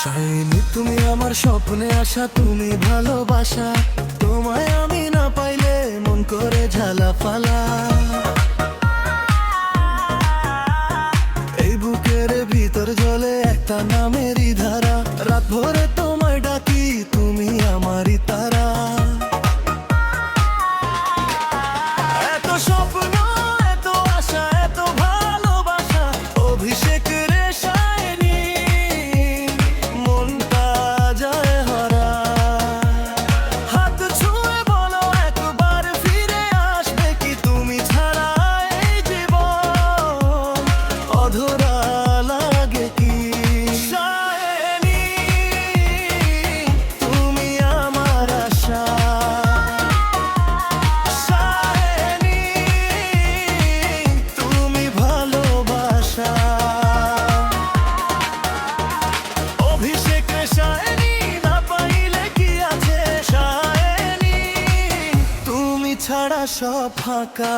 Shiny তুমি আমার স্বপ্নে আসা, তুমি ভালোবাসা। তোমায় আমি না পাইলে মন করে ঝালাফালা। এই বুকের ভিতর জলে একটা নামেরই ধারা, রাত ভরে তোমায় ডাকি তুমি আমারই তারা। এত স্বপ্ন, এত আশা, এত ভালোবাসা, অভিষেক রে শাইনি, মনটা যায় হারা। হাত ছুঁয়ে বলো একবার ফিরে আসবে কি তুমি ছাড়া এই জীবন অধরা লাগে কি। শাইনি তুমি আমার আশা, শাইনি তুমি ভালোবাসা। অভিষেক রে শাইনি, না পাইলে কি আছে শাইনি, তুমি ছাড়া সব ফাঁকা।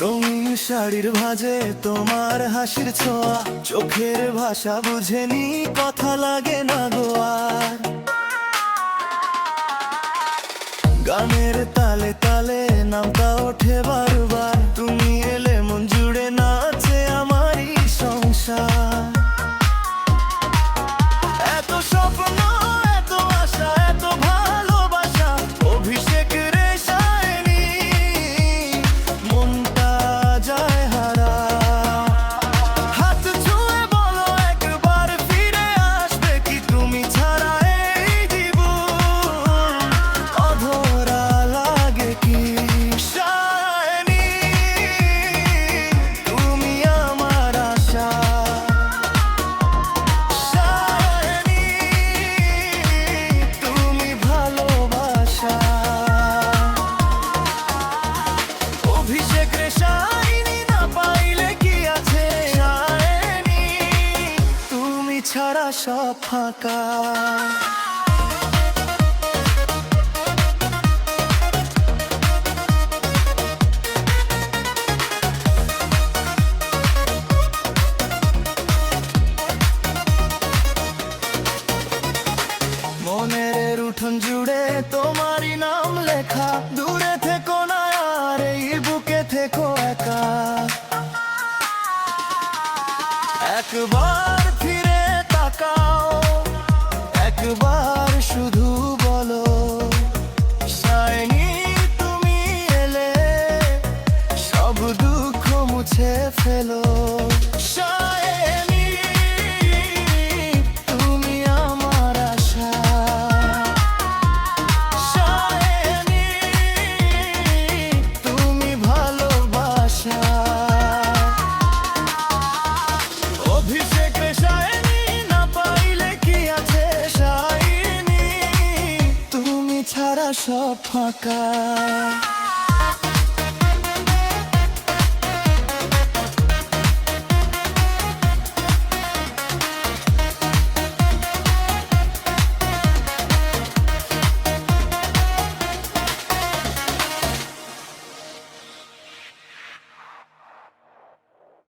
রঙিন শাড়ির ভাঁজে তোমার হাসির ছোঁয়া, চোখের ভাষা বুঝেনি কথা লাগে না গোয়ার। গানের তালে তালে নামটা ওঠে বারবার, তুমি এলে মন জুড়ে নাচে আমারই সংসার। এত স্বপ্ন, এত আশা, এত ভালোবাসা, অভিষেক রে শাইনি, মনটা যায় হারা। হাত ছুঁয়ে বলো একবার ফিরে আসবে কি তুমি ছাড়া এই জীবন অধরা লাগে কি। শাইনি তুমি আমার আশা, শাইনি তুমি ভালোবাসা। অভিষেক রে শাইনি, না পাইলে কি আছে শাইনি, তুমি ছাড়া সব ফাঁকা। মনের উঠোন জুড়ে তোমারই নাম লেখা, দূরে থেকো না আর এই বুকে থেকো একা। একবার ফিরে তাকাও, একবার শুধু বলো শাইনি তুমি এলে সব দুঃখ মুছে ফেলো। শাইনি তুমি আমার আশা, শাইনি তুমি ভালোবাসা। অভিষেক রে শাইনি, না পাইলে কি আছে শাইনি, তুমি ছাড়া সব ফাঁকা।